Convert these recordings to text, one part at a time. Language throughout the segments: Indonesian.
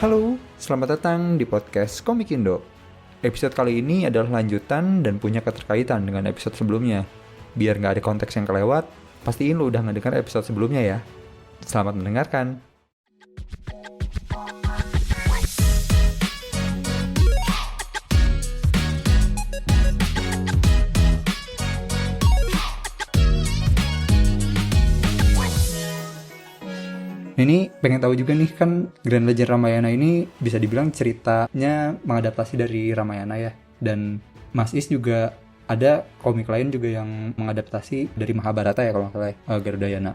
Halo, selamat datang di podcast Komik Indo. Episode kali ini adalah lanjutan dan punya keterkaitan dengan episode sebelumnya. Biar nggak ada konteks yang kelewat, pastiin lo udah ngedengar episode sebelumnya ya. Selamat mendengarkan. Ini pengen tahu juga nih, kan Grand Legend Ramayana ini bisa dibilang ceritanya mengadaptasi dari Ramayana ya. Dan Mas Is juga ada komik lain juga yang mengadaptasi dari Mahabharata ya kalau nggak salah, Garudayana.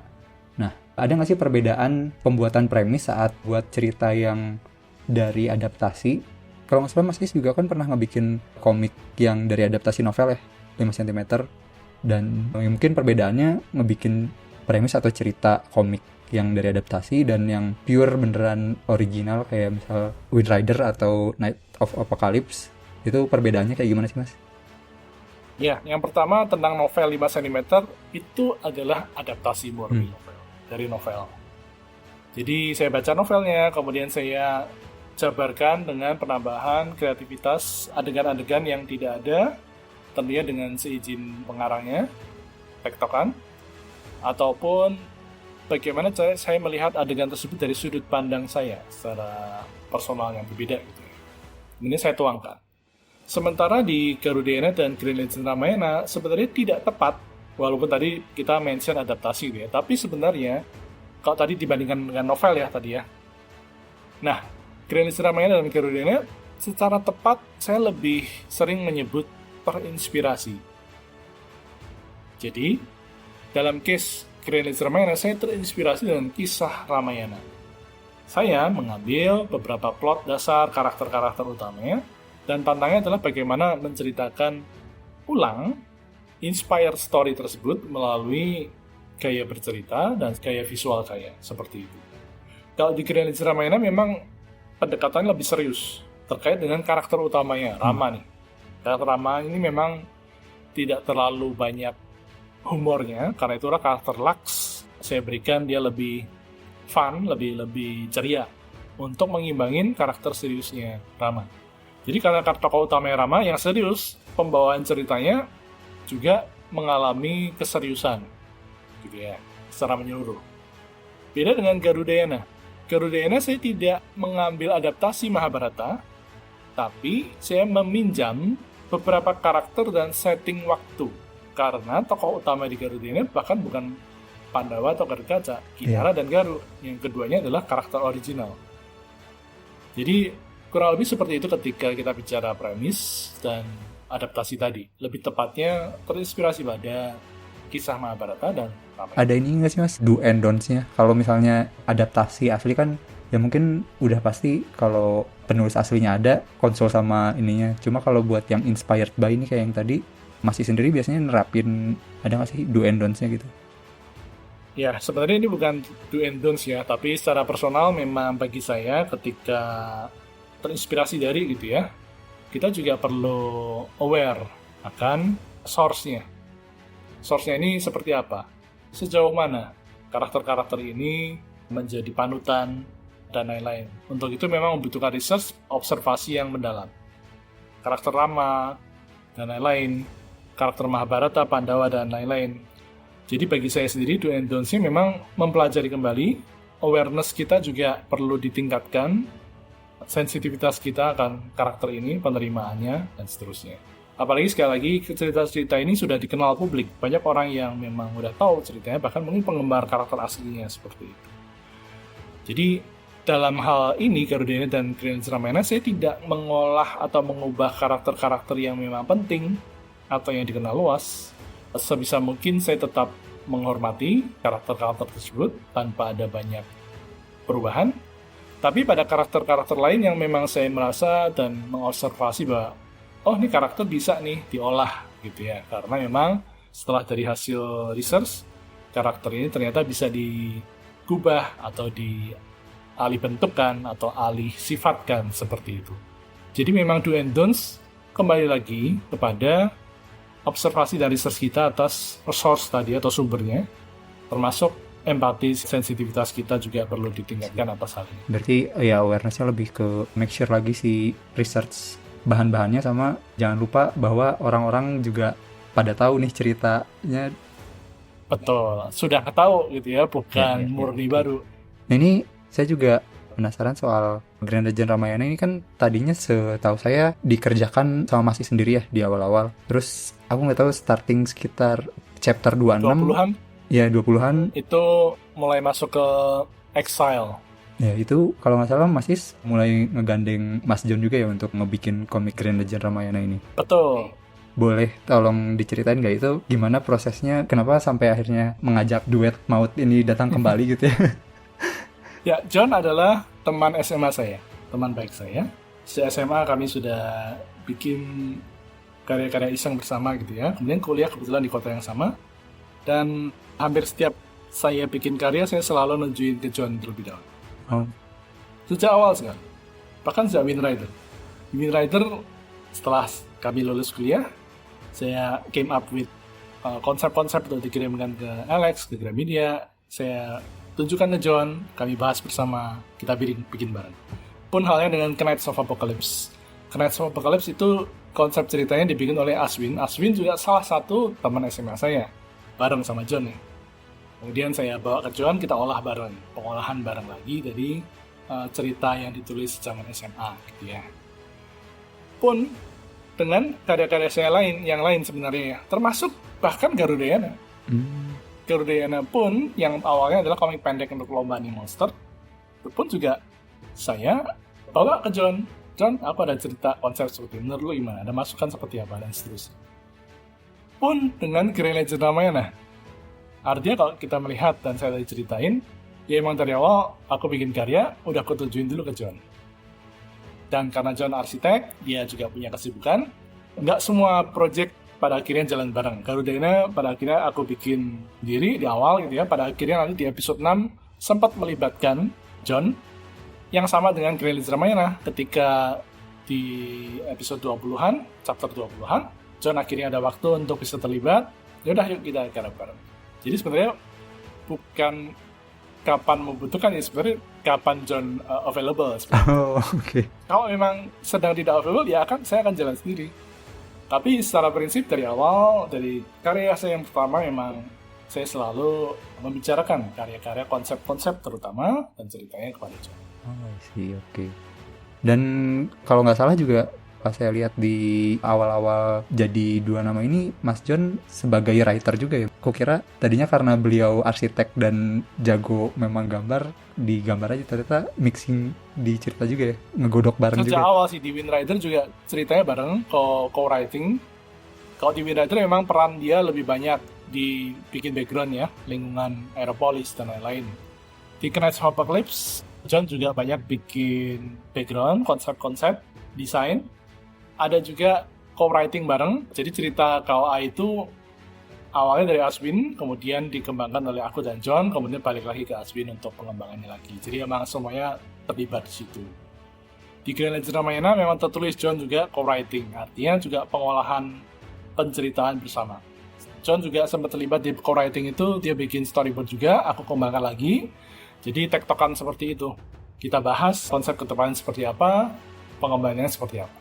Nah, ada nggak sih perbedaan pembuatan premis saat buat cerita yang dari adaptasi? Kalau nggak salah Mas Is juga kan pernah ngebikin komik yang dari adaptasi novel ya, 5 cm. Dan mungkin perbedaannya ngebikin premis atau cerita komik yang dari adaptasi dan yang pure beneran original kayak misal Wind Rider atau Night of Apocalypse, itu perbedaannya kayak gimana sih Mas? Ya, yang pertama tentang novel 5 cm itu adalah adaptasi murni dari novel. Jadi saya baca novelnya, kemudian saya jabarkan dengan penambahan kreativitas adegan-adegan yang tidak ada, tentunya dengan seizin pengarangnya, tektokan, ataupun bagaimana saya melihat adegan tersebut dari sudut pandang saya secara personal yang berbeda gitu. Ini saya tuangkan. Sementara di Garudayana dan Grand Legend Ramayana sebenarnya tidak tepat, walaupun tadi kita mention adaptasi gitu ya, tapi sebenarnya kalau tadi dibandingkan dengan novel ya tadi ya. Nah, Grand Legend Ramayana dan Garudayana secara tepat saya lebih sering menyebut terinspirasi. Jadi, dalam case Grand Legend Ramayana, saya terinspirasi dengan kisah Ramayana. Saya mengambil beberapa plot dasar karakter-karakter utamanya, dan tantangannya adalah bagaimana menceritakan ulang inspired story tersebut melalui gaya bercerita dan gaya visual saya, seperti itu. Kalau di Grand Legend Ramayana memang pendekatannya lebih serius, terkait dengan karakter utamanya, Rama nih. Karakter Rama ini memang tidak terlalu banyak humornya, karena itulah karakter Lux saya berikan dia lebih fun, lebih ceria untuk mengimbangin karakter seriusnya Rama. Jadi karena tokoh utamanya Rama yang serius, pembawaan ceritanya juga mengalami keseriusan gitu ya, secara menyeluruh. Beda dengan Garudayana. Garudayana saya tidak mengambil adaptasi Mahabharata, tapi saya meminjam beberapa karakter dan setting waktu. Karena tokoh utama di Garudayana bahkan bukan Pandawa atau Garuda, Kinara dan Garu. Yang keduanya adalah karakter original. Jadi kurang lebih seperti itu ketika kita bicara premis dan adaptasi tadi. Lebih tepatnya terinspirasi pada kisah Mahabharata dan Ramayana. Ada ini nggak sih Mas, do and don'ts-nya? Kalau misalnya adaptasi asli kan ya mungkin udah pasti kalau penulis aslinya ada, konsul sama ininya. Cuma kalau buat yang inspired by ini kayak yang tadi, Masih sendiri biasanya nerapin ada nggak sih do and don'ts-nya gitu? Ya, sebenarnya ini bukan do and don'ts ya, tapi secara personal memang bagi saya ketika terinspirasi dari gitu ya, kita juga perlu aware akan source-nya. Source-nya ini seperti apa? Sejauh mana karakter-karakter ini menjadi panutan dan lain-lain. Untuk itu memang membutuhkan research, observasi yang mendalam. Karakter Rama dan lain-lain, karakter Mahabharata, Pandawa, dan lain-lain. Jadi bagi saya sendiri, do and don'ts-nya memang mempelajari kembali, awareness kita juga perlu ditingkatkan, sensitivitas kita akan karakter ini, penerimaannya, dan seterusnya. Apalagi sekali lagi, cerita-cerita ini sudah dikenal publik. Banyak orang yang memang udah tahu ceritanya, bahkan mungkin penggemar karakter aslinya seperti itu. Jadi, dalam hal ini, Garudayana dan Grand Legend Ramayana, saya tidak mengolah atau mengubah karakter-karakter yang memang penting, atau yang dikenal luas. Sebisa mungkin saya tetap menghormati karakter-karakter tersebut tanpa ada banyak perubahan. Tapi pada karakter-karakter lain yang memang saya merasa dan mengobservasi bahwa oh ini karakter bisa nih diolah gitu ya. Karena memang setelah dari hasil research, karakter ini ternyata bisa digubah atau dialih bentukkan atau alih sifatkan seperti itu. Jadi memang do and don'ts kembali lagi kepada observasi dari research kita atas source tadi atau sumbernya, termasuk empati, sensitivitas kita juga perlu ditingkatkan atas hal ini. Berarti ya awareness-nya lebih ke make sure lagi si research bahan-bahannya, sama jangan lupa bahwa orang-orang juga pada tahu nih ceritanya. Betul, sudah tahu gitu ya, bukan murni baru. Nah ini saya juga penasaran soal Grand Legend Ramayana ini kan tadinya setahu saya dikerjakan sama Mas Is sendiri ya di awal-awal. Terus aku nggak tahu starting sekitar chapter 26. 20-an? Ya 20-an. Itu mulai masuk ke Exile. Ya itu kalau nggak salah Mas Is mulai ngegandeng Mas John juga ya untuk ngebikin komik Grand Legend Ramayana ini. Betul. Boleh tolong diceritain nggak itu gimana prosesnya, kenapa sampai akhirnya mengajak duet maut ini datang kembali gitu ya? Ya, John adalah teman SMA saya, teman baik saya. Di SMA kami sudah bikin karya-karya iseng bersama gitu ya. Kemudian kuliah kebetulan di kota yang sama. Dan hampir setiap saya bikin karya, saya selalu nunjukin ke John terlebih dahulu. Oh. Sejak awal sekali. Bahkan sejak Wind Rider. Wind Rider setelah kami lulus kuliah, saya came up with konsep-konsep untuk dikirimkan ke Alex, ke Gramedia. Saya tunjukkan ke John, kami bahas bersama, kita bikin bareng. Pun halnya dengan Knights of Apocalypse. Knights of Apocalypse itu konsep ceritanya dibikin oleh Aswin. Aswin juga salah satu teman SMA saya, bareng sama John. Kemudian saya bawa ke John, kita olah bareng, pengolahan bareng lagi dari cerita yang ditulis zaman SMA gitu ya. Pun dengan karya-karya saya yang lain sebenarnya, termasuk bahkan Garudayana. Garudayana pun yang awalnya adalah komik pendek untuk lomba Anime Monster, itu pun juga saya bawa ke John. John, aku ada cerita konsep seperti ini, menurut lu gimana? Ada masukan seperti apa dan seterusnya. Pun dengan Grand Legend Ramayana, artinya kalau kita melihat dan saya tadi ceritain, ya emang dari awal aku bikin karya, udah aku tunjukin dulu ke John. Dan karena John arsitek, dia juga punya kesibukan, nggak semua project pada akhirnya jalan bareng. Garudayana pada akhirnya aku bikin diri di awal gitu ya, pada akhirnya nanti di episode 6 sempat melibatkan John, yang sama dengan Grand Legend Ramayana. Ketika di episode 20-an, chapter 20-an, John akhirnya ada waktu untuk bisa terlibat, yaudah yuk kita garap bareng. Jadi sebenarnya bukan kapan membutuhkan, ya sebenarnya kapan John available. Oh, oke. Kalau memang sedang tidak available, ya saya akan jalan sendiri. Tapi secara prinsip dari awal, dari karya saya yang pertama, memang saya selalu membicarakan karya-karya konsep-konsep terutama dan ceritanya kepada John. Oh, sih, oke. Dan kalau nggak salah juga pas saya lihat di awal-awal jadi dua nama ini, Mas John sebagai writer juga ya. Kukira tadinya karena beliau arsitek dan jago memang gambar, digambar aja, ternyata mixing di cerita juga ya, ngegodok bareng juga. Sejak awal sih di Wind Rider juga ceritanya bareng, co-writing. Kalau di Wind Rider memang peran dia lebih banyak dibikin background ya, lingkungan Aeropolis dan lain-lain. Di Knights of Apocalypse, John juga banyak bikin background, konsep-konsep, desain. Ada juga co-writing bareng. Jadi cerita KOA itu awalnya dari Aswin, kemudian dikembangkan oleh aku dan John, kemudian balik lagi ke Aswin untuk pengembangannya lagi. Jadi emang semuanya terlibat di situ. Di Grand Legend Ramayana memang tertulis John juga co-writing, artinya juga pengolahan penceritaan bersama. John juga sempat terlibat di co-writing itu, dia bikin storyboard juga, aku kembangkan lagi. Jadi tektokan seperti itu. Kita bahas konsep kedepannya seperti apa, pengembangannya seperti apa.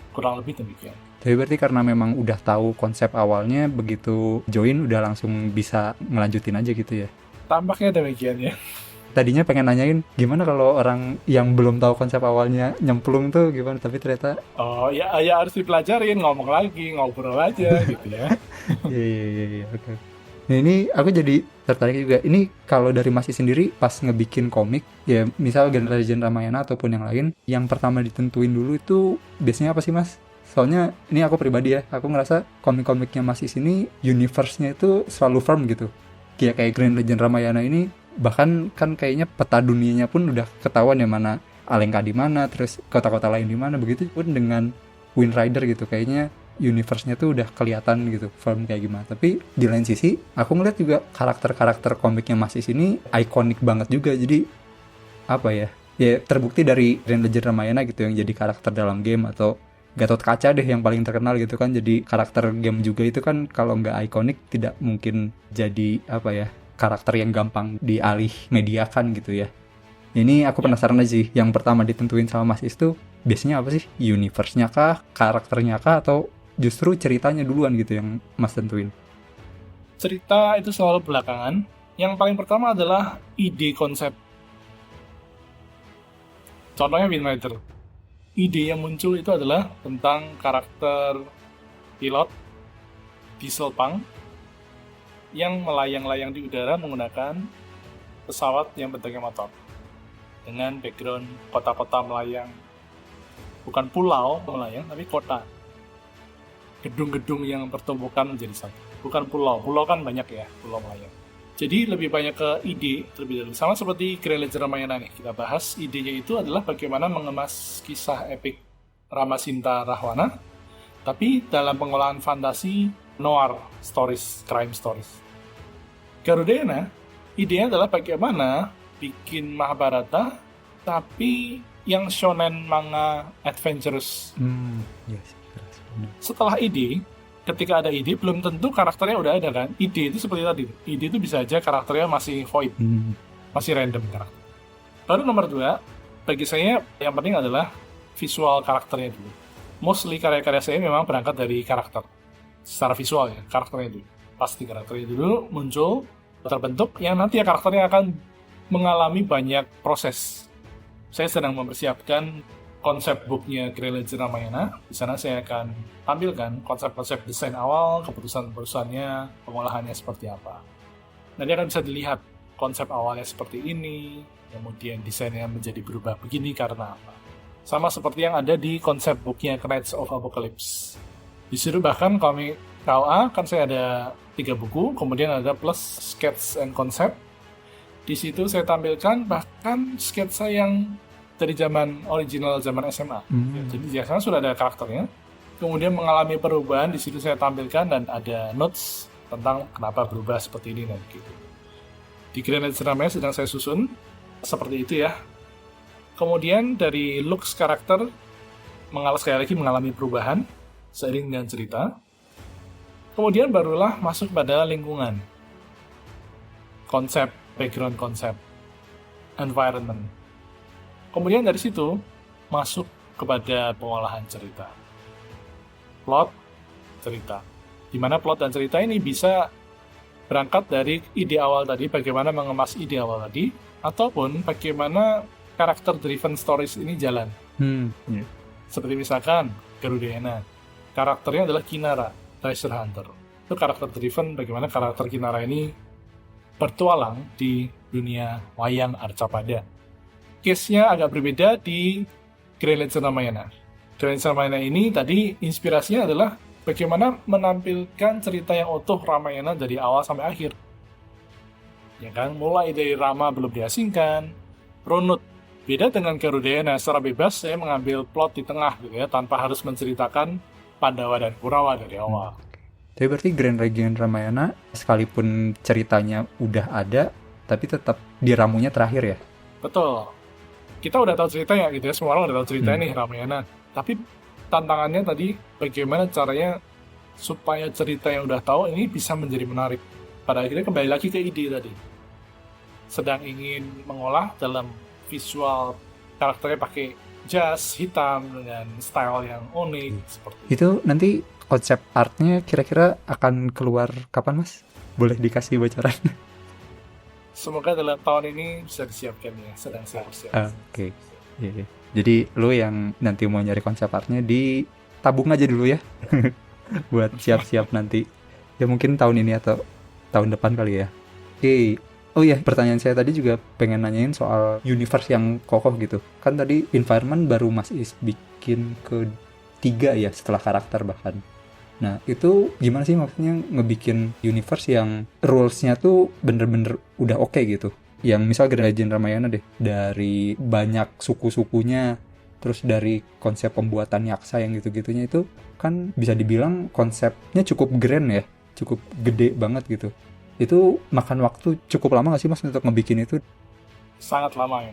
Kurang lebih demikian. Tapi berarti karena memang udah tahu konsep awalnya, begitu join udah langsung bisa ngelanjutin aja gitu ya? Tampaknya demikian ya. Tadinya pengen nanyain gimana kalau orang yang belum tahu konsep awalnya nyemplung tuh gimana, tapi ternyata oh ya harus dipelajarin, ngomong lagi, ngobrol aja gitu ya. Iya, oke. Nah ini aku jadi tertarik juga. Ini kalau dari Mas sendiri pas ngebikin komik, ya misal Grand Legend Ramayana ataupun yang lain, yang pertama ditentuin dulu itu biasanya apa sih Mas? Soalnya ini aku pribadi ya, aku ngerasa komik-komiknya Mas ini universe-nya itu selalu firm gitu. Kayak Grand Legend Ramayana ini, bahkan kan kayaknya peta dunianya pun udah ketahuan ya, mana Alengka di mana, terus kota-kota lain di mana. Begitu pun dengan Wind Rider gitu, kayaknya universe-nya tuh udah kelihatan gitu firm kayak gimana. Tapi di lain sisi aku ngeliat juga karakter-karakter komiknya Mas ini ikonik banget juga. Jadi apa ya terbukti dari Grand Legend Ramayana gitu yang jadi karakter dalam game, atau Gatot Kaca deh yang paling terkenal gitu kan, jadi karakter game juga. Itu kan kalau nggak ikonik tidak mungkin jadi karakter yang gampang dialih mediakan gitu ya. Ini aku penasaran aja sih, yang pertama ditentuin sama Mas Is tuh biasanya apa sih? Universe-nya kah, karakternya kah, atau justru ceritanya duluan gitu yang Mas tentuin? Cerita itu selalu belakangan. Yang paling pertama adalah ide konsep. Contohnya Wind Rider. Ide yang muncul itu adalah tentang karakter pilot diesel punk yang melayang-layang di udara menggunakan pesawat yang bentuknya motor dengan background kota-kota melayang, bukan pulau melayang tapi kota, gedung-gedung yang bertumbukan menjadi satu, bukan pulau kan banyak ya pulau melayang. Jadi lebih banyak ke ide terlebih dahulu, sama seperti Grand Legend Ramayana nih, kita bahas idenya itu adalah bagaimana mengemas kisah epik Rama Sinta Rahwana tapi dalam pengolahan fantasi noir stories, crime stories. Garudena, idenya adalah bagaimana bikin Mahabharata tapi yang shonen manga adventurous. Yes. Setelah ide, ketika ada ide, belum tentu karakternya udah ada kan. Ide itu seperti tadi, ide itu bisa aja karakternya masih void, masih random karakter. Baru nomor 2, bagi saya yang penting adalah visual karakternya dulu. Mostly karya-karya saya memang berangkat dari karakter. Secara visual ya, karakternya dulu. Pasti karakternya dulu muncul, terbentuk, yang nanti ya karakternya akan mengalami banyak proses. Saya sedang mempersiapkan konsep booknya Grand Legend Ramayana. Di sana saya akan tampilkan konsep-konsep desain awal, keputusan-keputusannya, pengolahannya seperti apa. Nanti akan bisa dilihat konsep awalnya seperti ini, kemudian desainnya menjadi berubah begini karena apa. Sama seperti yang ada di konsep booknya Knights of Apocalypse. Di situ bahkan komik KOA kan saya ada 3 buku, kemudian ada plus sketch and concept. Di situ saya tampilkan bahkan sketsa yang dari zaman original, zaman SMA. Jadi di sana sudah ada karakternya. Kemudian mengalami perubahan, di situ saya tampilkan dan ada notes tentang kenapa berubah seperti ini dan gitu. Di Grand Legend Ramayana sedang saya susun seperti itu ya. Kemudian dari looks karakter sekali lagi mengalami perubahan seiring dengan cerita. Kemudian barulah masuk pada lingkungan, konsep, background konsep, environment. Kemudian dari situ masuk kepada pengolahan cerita, plot, cerita. Di mana plot dan cerita ini bisa berangkat dari ide awal tadi, bagaimana mengemas ide awal tadi, ataupun bagaimana karakter driven stories ini jalan. Seperti misalkan Garudena, karakternya adalah Kinara, treasure hunter. Itu karakter driven, bagaimana karakter Kinara ini bertualang di dunia wayang Arcapada. Case-nya agak berbeda di Grand Legend Ramayana. Grand Legend Ramayana ini tadi inspirasinya adalah bagaimana menampilkan cerita yang utuh Ramayana dari awal sampai akhir. Ya kan, mulai dari Rama belum diasingkan, runut. Beda dengan Garudena, secara bebas saya mengambil plot di tengah gitu ya, tanpa harus menceritakan Pandawa dan Kurawa dari awal. Tapi berarti Grand Legend Ramayana sekalipun ceritanya udah ada, tapi tetap diramunya terakhir ya? Betul. Kita udah tahu ceritanya gitu ya, semua orang udah tahu ceritanya nih Ramayana. Tapi tantangannya tadi bagaimana caranya supaya cerita yang udah tahu ini bisa menjadi menarik. Pada akhirnya kembali lagi ke ide tadi. Sedang ingin mengolah dalam visual karakternya pakai jas hitam dengan style yang unik seperti itu. Nanti konsep artnya kira-kira akan keluar kapan, Mas? Boleh dikasih bocoran? Semoga dalam tahun ini bisa disiapkan ya, sedang saya persiapkan. Oke. Yeah. Jadi lu yang nanti mau nyari konsep artnya ditabung aja dulu ya. Buat siap-siap nanti. Ya mungkin tahun ini atau tahun depan kali ya. Oke. Oh iya, pertanyaan saya tadi juga pengen nanyain soal universe yang kokoh gitu. Kan tadi environment baru Mas Is bikin ke-3 ya, setelah karakter bahkan. Nah, itu gimana sih maksudnya ngebikin universe yang rules-nya tuh bener-bener udah oke gitu. Yang misal Grand Legend Ramayana deh, dari banyak suku-sukunya, terus dari konsep pembuatan yaksa yang gitu-gitunya itu kan bisa dibilang konsepnya cukup grand ya, cukup gede banget gitu. Itu makan waktu cukup lama gak sih Mas untuk ngebikin itu? Sangat lama ya.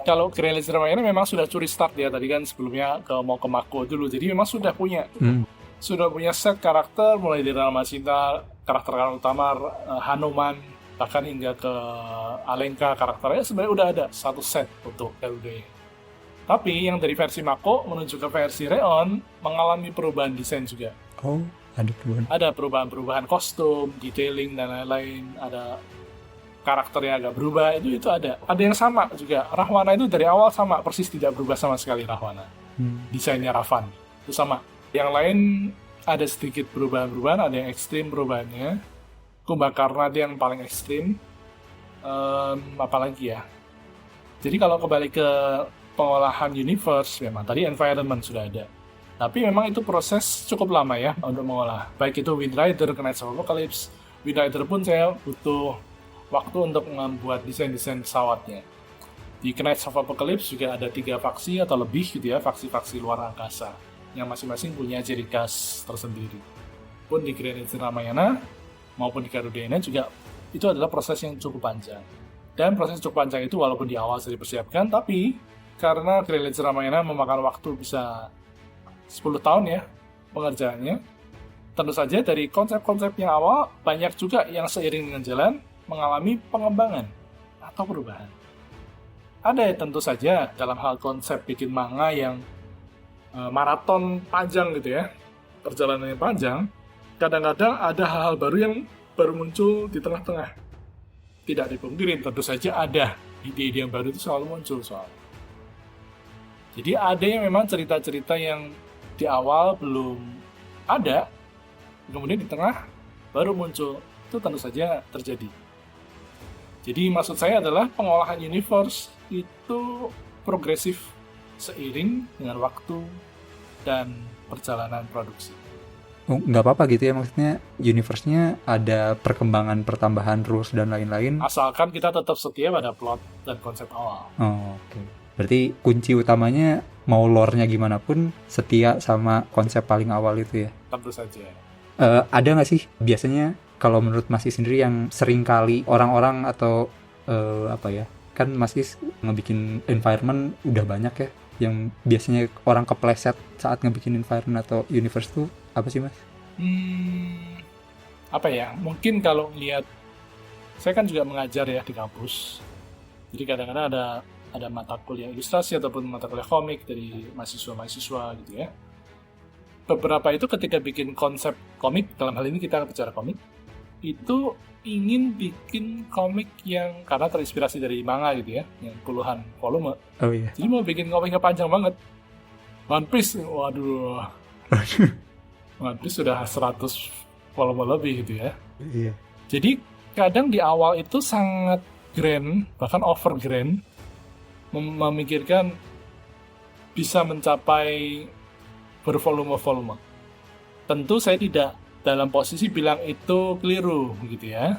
Kalau Grand Legend Ramayana memang sudah curi start ya tadi kan, sebelumnya mau ke Mako dulu, jadi memang sudah punya set karakter mulai dari Rama Sinta karakter utama Hanuman, bahkan hingga ke Alenka karakternya sebenarnya udah ada satu set untuk Garuda. Tapi yang dari versi Mako menuju ke versi Reon mengalami perubahan desain juga. Oh, ada perubahan. Ada perubahan kostum, detailing dan lain-lain, ada karakter yang agak berubah, itu ada. Ada yang sama juga. Rahwana itu dari awal sama, persis tidak berubah sama sekali Rahwana. Desainnya Ravan itu sama. Yang lain ada sedikit perubahan-perubahan, ada yang ekstrim perubahannya. Kumbakarna itu yang paling ekstrim. Apalagi ya. Jadi kalau kembali ke pengolahan universe, memang tadi environment sudah ada. Tapi memang itu proses cukup lama ya untuk mengolah. Baik itu Wind Rider, Knights of Apocalypse. Wind Rider pun saya butuh waktu untuk membuat desain-desain pesawatnya. Di Knights of Apocalypse juga ada 3 faksi atau lebih gitu ya, faksi-faksi luar angkasa yang masing-masing punya ciri khas tersendiri. Pun di Grand Legend Ramayana maupun di Garudayana juga itu adalah proses yang cukup panjang. Dan proses cukup panjang itu walaupun di awal sudah dipersiapkan, tapi karena Grand Legend Ramayana memakan waktu bisa 10 tahun ya pengerjaannya, tentu saja dari konsep-konsep yang awal banyak juga yang seiring dengan jalan mengalami pengembangan atau perubahan. Ada tentu saja dalam hal konsep bikin manga yang maraton panjang gitu ya, perjalanannya panjang, kadang-kadang ada hal-hal baru yang baru muncul di tengah-tengah. Tidak dipungkiri, tentu saja ada ide-ide yang baru itu selalu muncul soalnya. Jadi ada yang memang cerita-cerita yang di awal belum ada, kemudian di tengah baru muncul. Itu tentu saja terjadi. Jadi maksud saya adalah pengolahan universe itu progresif seiring dengan waktu dan perjalanan produksi. Oh, nggak apa-apa gitu ya, maksudnya universe-nya ada perkembangan, pertambahan rules dan lain-lain. Asalkan kita tetap setia pada plot dan konsep awal. Oh, oke. Berarti kunci utamanya mau lore-nya gimana pun setia sama konsep paling awal itu ya. Tentu saja. Ada nggak sih biasanya kalau menurut Mas Is sendiri yang sering kali orang-orang atau kan Mas Is ngebikin environment udah banyak ya, yang biasanya orang kepleset saat ngebikin environment atau universe tuh apa sih Mas? Apa ya? Mungkin kalau lihat, saya kan juga mengajar ya di kampus. Jadi kadang-kadang ada mata kuliah ilustrasi ataupun mata kuliah komik dari mahasiswa-mahasiswa gitu ya. Beberapa itu ketika bikin konsep komik, dalam hal ini kita bicara komik, itu ingin bikin komik yang karena terinspirasi dari manga gitu ya, yang puluhan volume. Oh iya. Jadi mau bikin komiknya panjang banget. One Piece, waduh. One Piece sudah 100 volume lebih gitu ya. Iya. Jadi kadang di awal itu sangat grand, bahkan over grand, memikirkan bisa mencapai bervolume-volume. Tentu saya tidak dalam posisi bilang itu keliru gitu ya.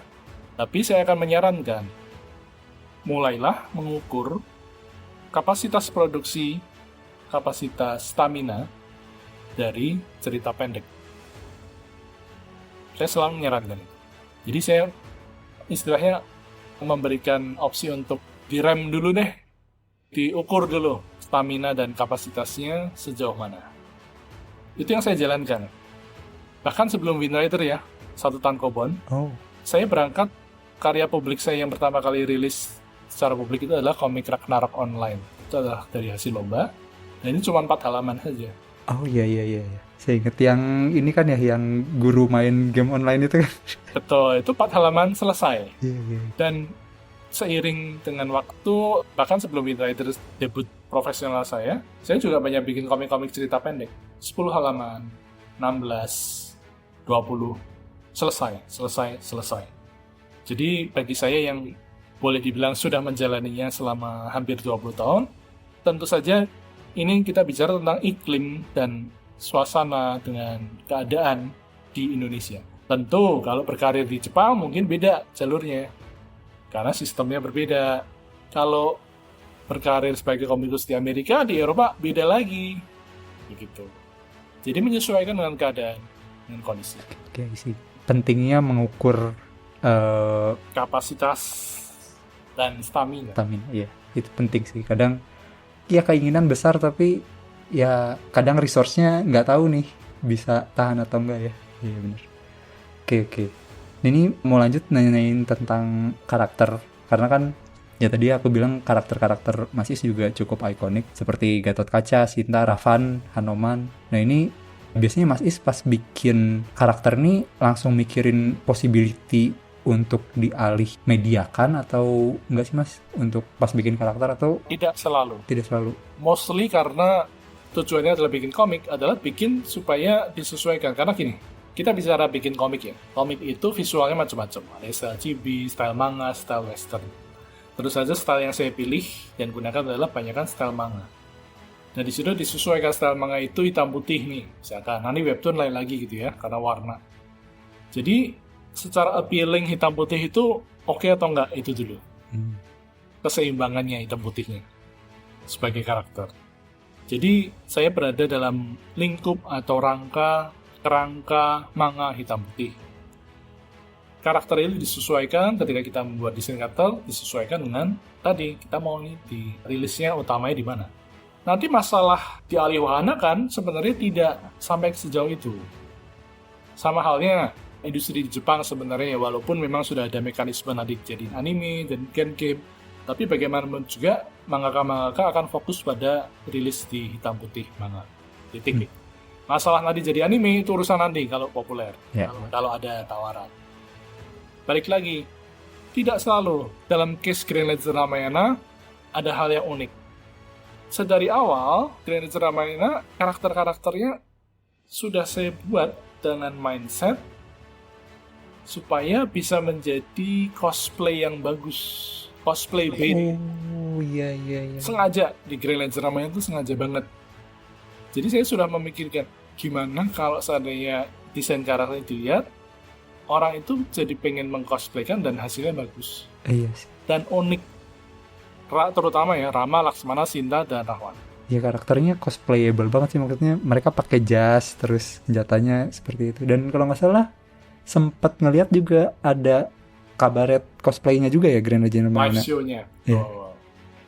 Tapi saya akan menyarankan, mulailah mengukur kapasitas produksi, kapasitas stamina dari cerita pendek. Saya selalu menyarankan itu. Jadi saya istilahnya memberikan opsi untuk direm dulu deh, diukur dulu stamina dan kapasitasnya sejauh mana. Itu yang saya jalankan. Bahkan sebelum Wind Rider ya, 1 Tankobon, saya berangkat, karya publik saya yang pertama kali rilis secara publik itu adalah komik Ragnarok Online. Itu adalah dari hasil lomba, dan ini cuma 4 halaman saja. Oh iya. Saya inget yang ini kan ya, yang guru main game online itu kan. Betul, itu 4 halaman selesai. Iya. Dan seiring dengan waktu, bahkan sebelum Wind Rider debut profesional saya juga banyak bikin komik-komik cerita pendek. 10 halaman, 16, 20, selesai. Jadi bagi saya yang boleh dibilang sudah menjalaninya selama hampir 20 tahun, tentu saja ini kita bicara tentang iklim dan suasana dengan keadaan di Indonesia. Tentu kalau berkarir di Jepang mungkin beda jalurnya, karena sistemnya berbeda. Kalau berkarir sebagai komikus di Amerika, di Eropa beda lagi, begitu. Jadi menyesuaikan dengan keadaan, dengan kondisi. Oke sih. Pentingnya mengukur kapasitas dan stamina. Iya, itu penting sih. Kadang ya keinginan besar tapi ya kadang resource-nya nggak tahu nih bisa tahan atau enggak ya. Iya benar. Oke. Ini mau lanjut nanyain tentang karakter, karena kan ya tadi aku bilang karakter-karakter Mas Is juga cukup ikonik seperti Gatot Kaca, Sinta, Ravan, Hanoman. Nah ini biasanya Mas Is pas bikin karakter nih langsung mikirin possibility untuk dialih mediakan atau enggak sih Mas untuk pas bikin karakter, atau Tidak selalu. tidak selalu? Mostly karena tujuannya adalah bikin komik adalah bikin supaya disesuaikan. Karena gini, kita bicara bikin komik ya. Komik itu visualnya macam-macam. Ada style chibi, style manga, style western. Terus saja style yang saya pilih dan gunakan adalah banyakkan style manga. Nah di situ disesuaikan style manga itu hitam putih nih. Misalkan nanti webtoon lain lagi gitu ya, karena warna. Jadi secara appealing hitam putih itu oke atau enggak itu dulu. Keseimbangannya hitam putihnya sebagai karakter. Jadi saya berada dalam lingkup atau kerangka manga hitam putih. Karakter itu disesuaikan ketika kita membuat desain karakter, disesuaikan dengan tadi kita mau nih di rilisnya utamanya di mana. Nanti masalah dialih wahana kan sebenarnya tidak sampai sejauh itu. Sama halnya industri di Jepang sebenarnya, walaupun memang sudah ada mekanisme nanti jadi anime dan game, tapi bagaimanapun juga mangaka akan fokus pada rilis di hitam putih manga. Titik. Masalah nanti jadi anime itu urusan nanti kalau populer, kalau ada tawaran. Balik lagi, tidak selalu. Dalam case Green Lantern Ramayana ada hal yang unik. Sedari awal Green Lantern Ramayana karakter-karakternya sudah saya buat dengan mindset supaya bisa menjadi cosplay yang bagus, cosplay bait. Oh iya. Sengaja di Green Lantern Ramayana itu sengaja banget. Jadi saya sudah memikirkan gimana kalau seandainya desain karakternya dilihat, orang itu jadi pengen mengcosplaykan dan hasilnya bagus. Iya sih. Dan unik. Terutama ya Rama, Laksmana, Sinta, dan Rahwan. Ya karakternya cosplayable banget sih, maksudnya mereka pakai jas terus senjatanya seperti itu. Dan kalau nggak salah sempat ngelihat juga ada kabaret cosplaynya juga ya Grand Legend Ramayana. Live show-nya. Yeah. Oh.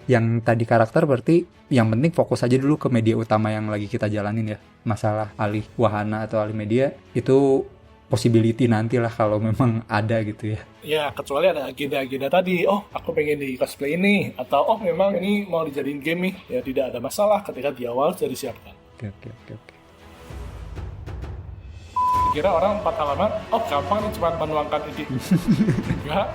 Yang tadi karakter berarti yang penting fokus aja dulu ke media utama yang lagi kita jalanin ya. Masalah alih wahana atau alih media itu possibility nanti lah kalau memang ada gitu ya. Ya, kecuali ada agenda-agenda tadi. Oh, aku pengen di cosplay ini. Atau, oh memang ini mau dijadiin game nih. Ya, tidak ada masalah ketika di awal sudah disiapkan. Oke. Kira orang 4 halaman, oh gampang nih cuma menuangkan ide. Enggak.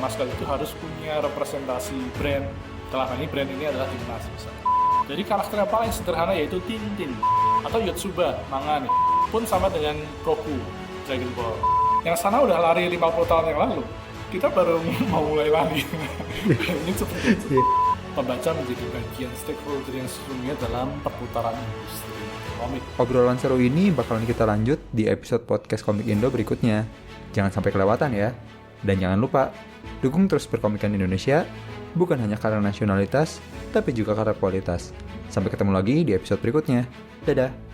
Maskot itu harus punya representasi brand. Dalam ini brand ini adalah Timnas misalnya. Jadi karakter yang paling sederhana yaitu Tintin atau Yotsuba, manga nih. Pun sama dengan Goku, Dragon Ball. Yang sana udah lari 50 tahun yang lalu. Kita baru mau mulai lari. Ini seperti itu. Pembaca menjadi bagian stakeholder yang sesungguhnya dalam perputaran industri komik. Obrolan seru ini bakalan kita lanjut di episode podcast Komik Indo berikutnya. Jangan sampai kelewatan ya. Dan jangan lupa, dukung terus perkomikan Indonesia, bukan hanya karena nasionalitas, tapi juga karena kualitas. Sampai ketemu lagi di episode berikutnya. Dadah!